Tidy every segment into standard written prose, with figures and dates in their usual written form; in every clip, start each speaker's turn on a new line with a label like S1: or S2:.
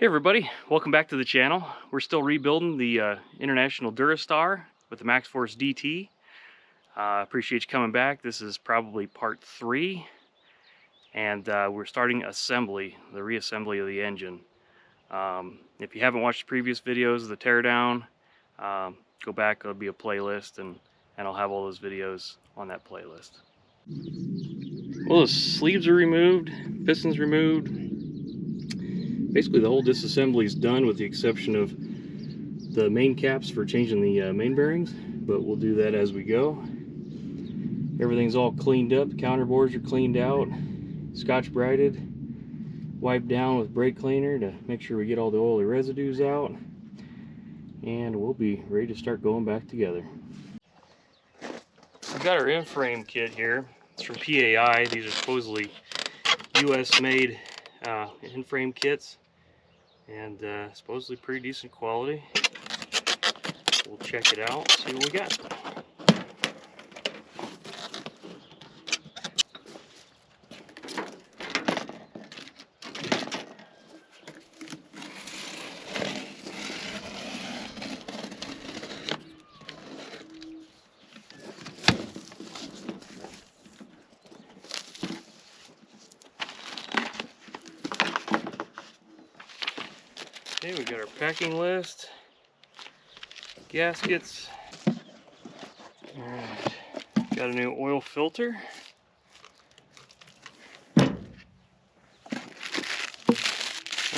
S1: Hey everybody, welcome back to the channel. We're still rebuilding the International Durastar with the MAXXFORCE DT. Appreciate you coming back. This is probably part 3, and we're starting assembly, the reassembly of the engine. If you haven't watched the previous videos, the teardown, go back. There'll be a playlist, and I'll have all those videos on that playlist. Well, the sleeves are removed, pistons removed. Basically the whole disassembly is done with the exception of the main caps for changing the main bearings, but we'll do that as we go. Everything's all cleaned up, the counterbores are cleaned out, scotch brighted, wiped down with brake cleaner to make sure we get all the oily residues out, and we'll be ready to start going back together. We've got our in-frame kit here. It's from PAI. These are supposedly US made in-frame kits, and supposedly pretty decent quality. We'll check it out, see what we got. Okay, we got our packing list, gaskets. Alright, got a new oil filter. Oh,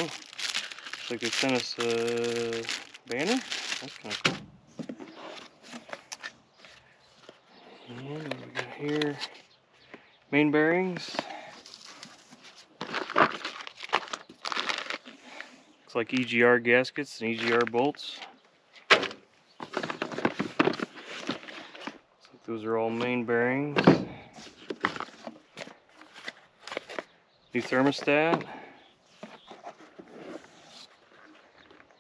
S1: looks like they sent us a banner. That's kind of cool. And what do we got here? Main bearings. Looks like EGR gaskets and EGR bolts. Those are all main bearings. New thermostat.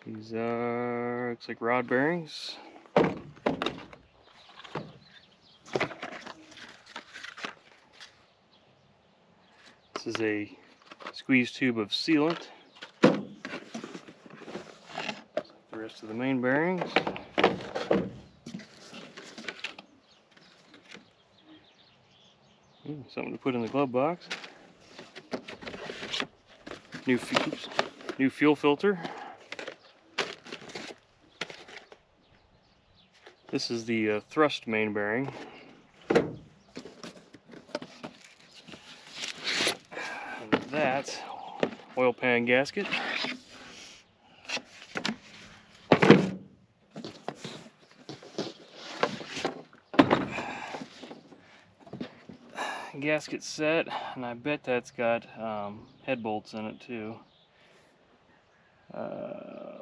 S1: These are, looks like rod bearings. This is a squeeze tube of sealant. The rest of the main bearings. Something to put in the glove box. New fuel filter. This is the thrust main bearing. And that oil pan gasket. Gasket set, and I bet that's got head bolts in it too. Yeah.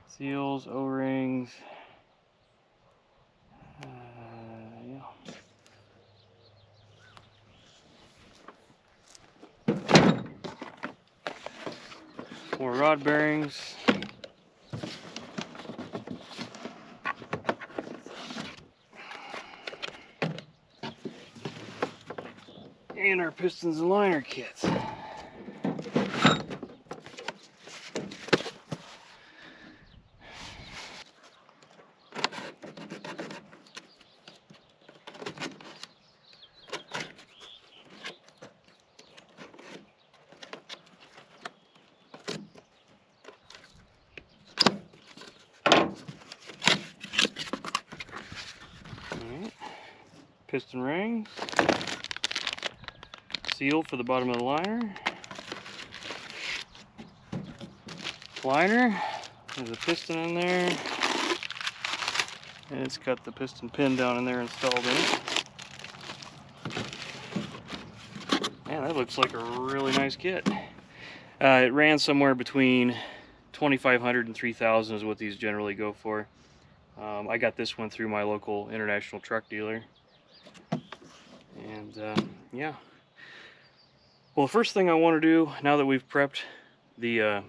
S1: Seals, O-rings. Yeah. More rod bearings. And our pistons and liner kits. Alright. Piston rings. Seal for the bottom of the liner. There's a piston in there, and it's got the piston pin down in there installed in it. Man, that looks like a really nice kit. It ran somewhere between $2,500 and $3,000 is what these generally go for. I got this one through my local international truck dealer. And yeah. Well, the first thing I want to do, now that we've prepped the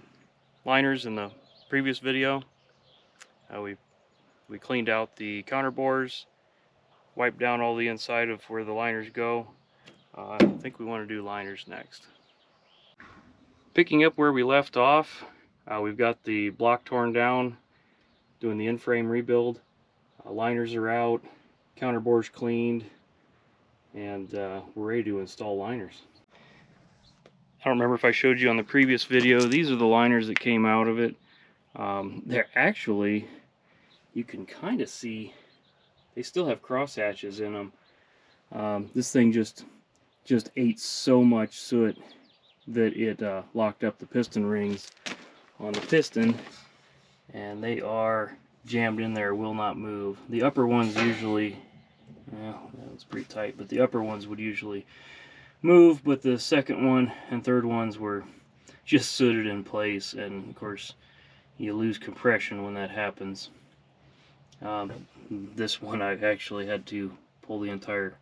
S1: liners in the previous video, we cleaned out the counterbores, wiped down all the inside of where the liners go. I think we want to do liners next. Picking up where we left off, we've got the block torn down, doing the in-frame rebuild. Liners are out, counterbore's cleaned, and we're ready to install liners. I don't remember if I showed you on the previous video, these are the liners that came out of it. They're actually, you can kind of see, they still have cross hatches in them. This thing just ate so much soot that it locked up the piston rings on the piston, and they are jammed in there, will not move. The upper ones usually, well, that's pretty tight, but the upper ones would usually move, but the second one and third ones were just sooted in place, and of course you lose compression when that happens. This one I've actually had to pull the entire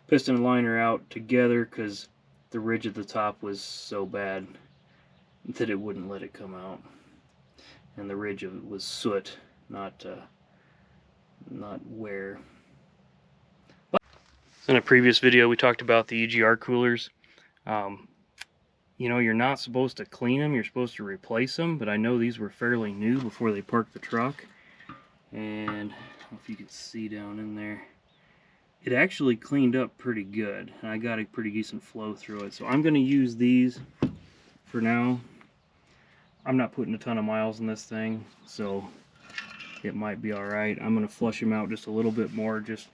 S1: piston liner out together because the ridge at the top was so bad that it wouldn't let it come out, and the ridge of it was soot, not wear. In a previous video we talked about the EGR coolers. You know, you're not supposed to clean them, you're supposed to replace them, but I know these were fairly new before they parked the truck, and I don't know if you can see down in there, it actually cleaned up pretty good, and I got a pretty decent flow through it. So I'm going to use these for now. I'm not putting a ton of miles in this thing, so it might be alright. I'm going to flush them out just a little bit more just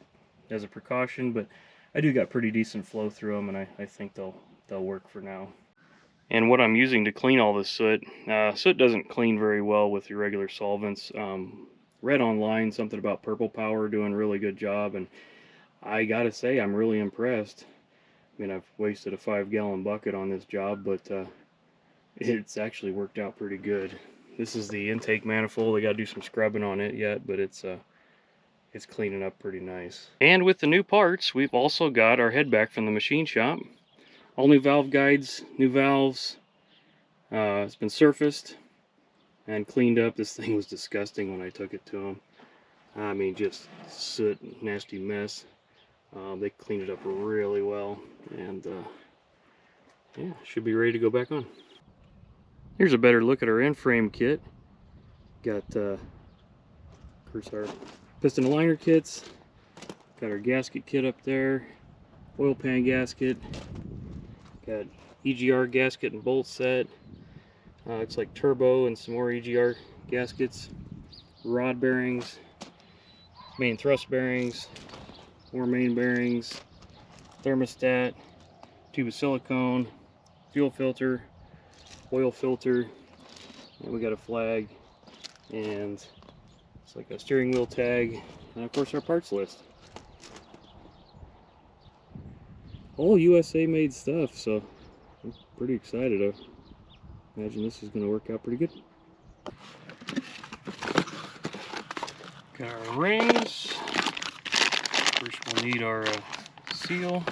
S1: as a precaution, but I do got pretty decent flow through them, and I think they'll work for now. And what I'm using to clean all this soot, soot doesn't clean very well with your regular solvents. Read online something about Purple Power doing a really good job, and I gotta say, I'm really impressed. I mean, I've wasted a 5-gallon bucket on this job, but it's actually worked out pretty good. This is the intake manifold. I gotta do some scrubbing on it yet, but it's cleaning up pretty nice. And with the new parts, we've also got our head back from the machine shop. All new valve guides, new valves. It's been surfaced and cleaned up. This thing was disgusting when I took it to them. I mean, just soot, nasty mess. They cleaned it up really well, and yeah, should be ready to go back on. Here's a better look at our in-frame kit. Got, of course, our piston liner kits. Got our gasket kit up there, oil pan gasket. Got EGR gasket and bolt set. Looks like turbo and some more EGR gaskets. Rod bearings, main thrust bearings, more main bearings, thermostat, tube of silicone, fuel filter, oil filter, and we got a flag, and it's like a steering wheel tag, and of course our parts list. All USA made stuff, so I'm pretty excited. I imagine this is going to work out pretty good. Got our rings. First we'll need our seal.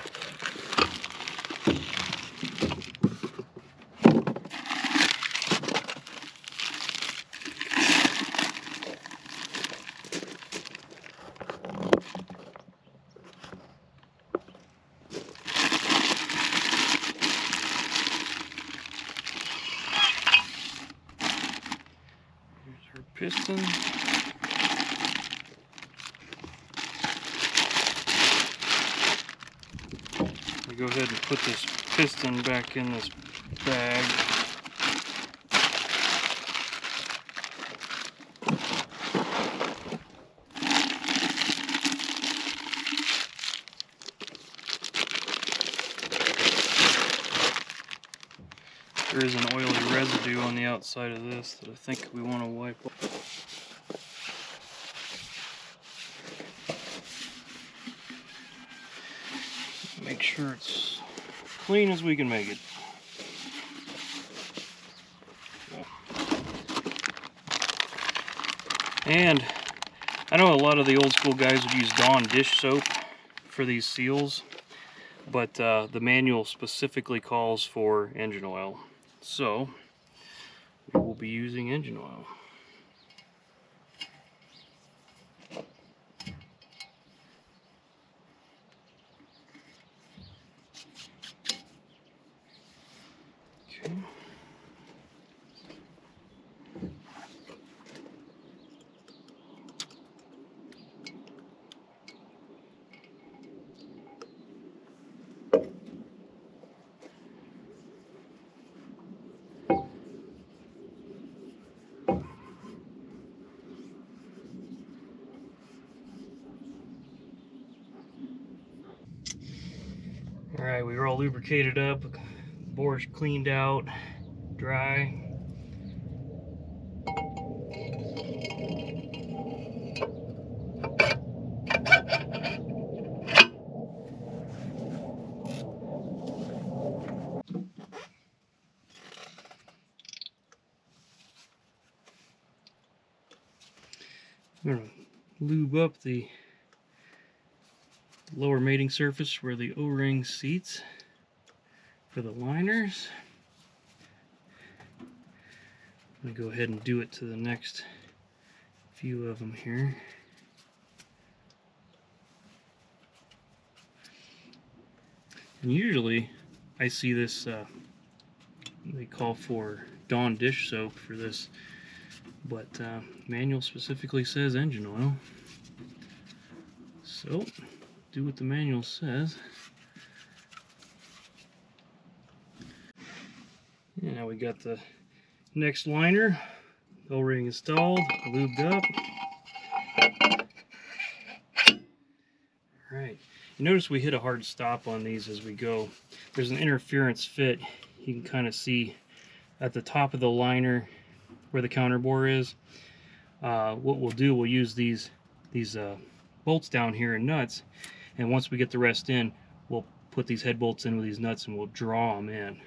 S1: Here's our piston. Go ahead and put this piston back in this bag. There is an oily residue on the outside of this that I think we want to wipe off. Make sure it's clean as we can make it. And I know a lot of the old school guys would use Dawn dish soap for these seals, but the manual specifically calls for engine oil. So we will be using engine oil. Okay. Alright, we were all lubricated up, bore's cleaned out, dry. I'm going to lube up the lower mating surface where the O-ring seats for the liners. I'm going to go ahead and do it to the next few of them here. And usually I see this, they call for Dawn dish soap for this, but manual specifically says engine oil. So, do what the manual says. And now we got the next liner, O-ring installed, lubed up. Alright, you notice we hit a hard stop on these as we go. There's an interference fit. You can kind of see at the top of the liner where the counterbore is. What we'll do, we'll use these bolts down here and nuts, and once we get the rest in, we'll put these head bolts in with these nuts and we'll draw them in.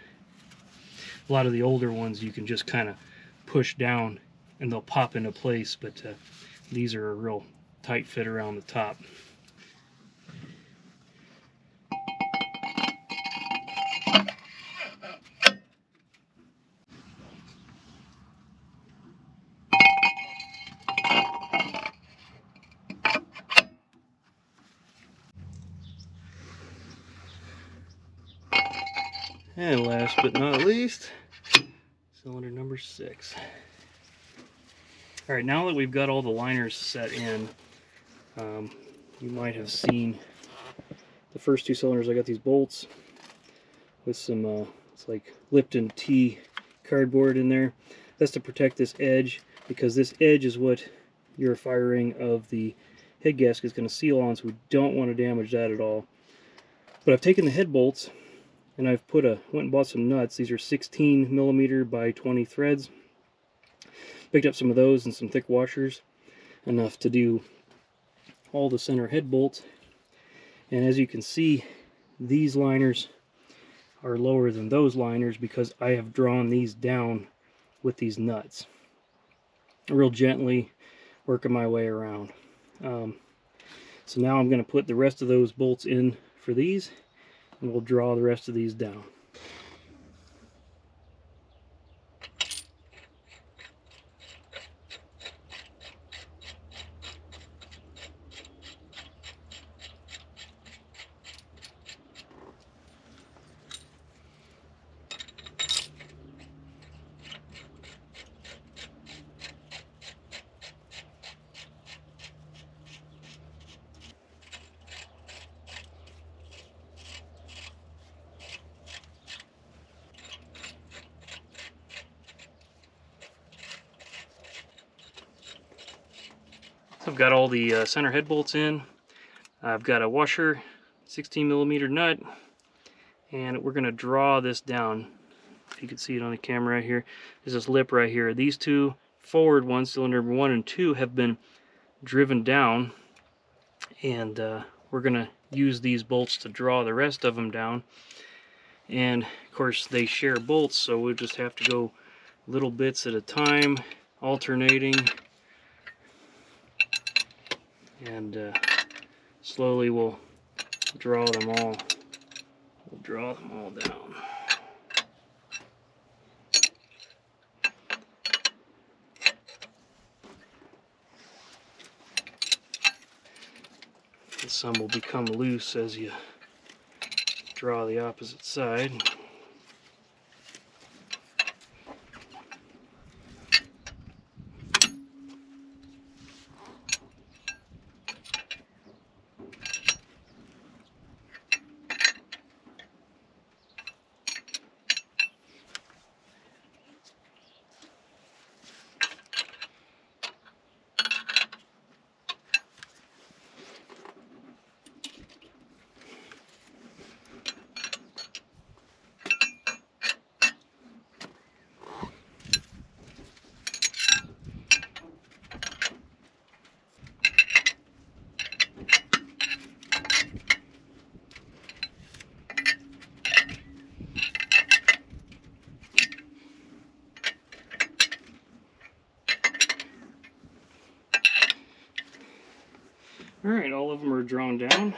S1: A lot of the older ones you can just kind of push down and they'll pop into place, but these are a real tight fit around the top. And last but not least, cylinder number 6. Alright, now that we've got all the liners set in, you might have seen the first 2 cylinders. I got these bolts with some, it's like Lipton T cardboard in there. That's to protect this edge, because this edge is what your firing of the head gasket is going to seal on, so we don't want to damage that at all. But I've taken the head bolts and I've went and bought some nuts. These are 16mm by 20 threads. Picked up some of those and some thick washers, enough to do all the center head bolts. And as you can see, these liners are lower than those liners because I have drawn these down with these nuts, real gently working my way around. So now I'm going to put the rest of those bolts in for these, and we'll draw the rest of these down. So I've got all the center head bolts in. I've got a washer, 16mm nut, and we're going to draw this down. If you can see it on the camera right here, there's this lip right here. These 2 forward ones, cylinder number 1 and 2, have been driven down, and we're going to use these bolts to draw the rest of them down. And of course they share bolts, so we'll just have to go little bits at a time, alternating, and slowly we'll draw them all. We'll draw them all down. And some will become loose as you draw the opposite side. Alright, all of them are drawn down.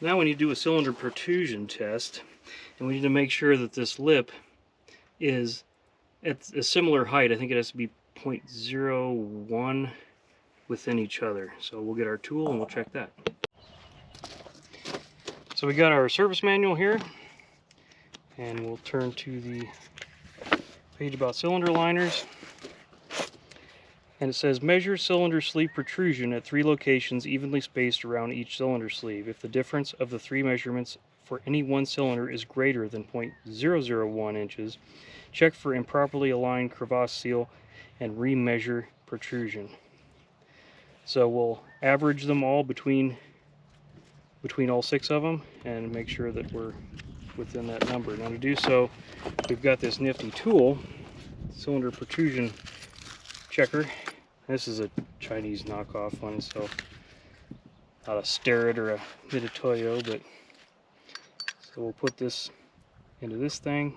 S1: Now we need to do a cylinder protrusion test, and we need to make sure that this lip is at a similar height. I think it has to be 0.01 within each other. So we'll get our tool and we'll check that. So we got our service manual here, and we'll turn to the page about cylinder liners. And it says, measure cylinder sleeve protrusion at 3 locations evenly spaced around each cylinder sleeve. If the difference of the 3 measurements for any one cylinder is greater than 0.001 inches, check for improperly aligned crevasse seal and remeasure protrusion. So we'll average them all between all 6 of them and make sure that we're within that number. Now to do so, we've got this nifty tool, cylinder protrusion checker. This is a Chinese knockoff one, so not a Starrett or a Mitutoyo, but so we'll put this into this thing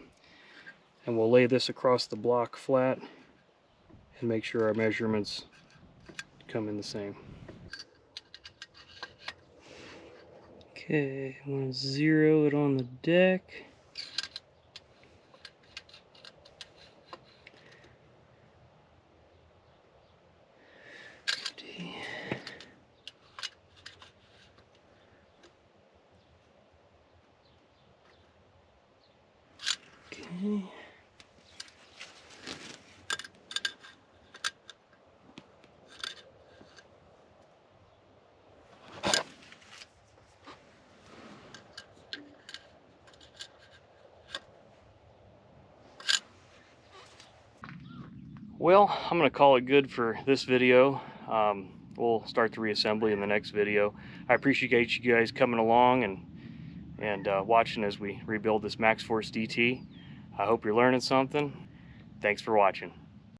S1: and we'll lay this across the block flat and make sure our measurements come in the same. Okay, I'm going to 0 it on the deck. Okay. Well, I'm going to call it good for this video. We'll start the reassembly in the next video. I appreciate you guys coming along and watching as we rebuild this MAXXFORCE DT. I hope you're learning something. Thanks for watching.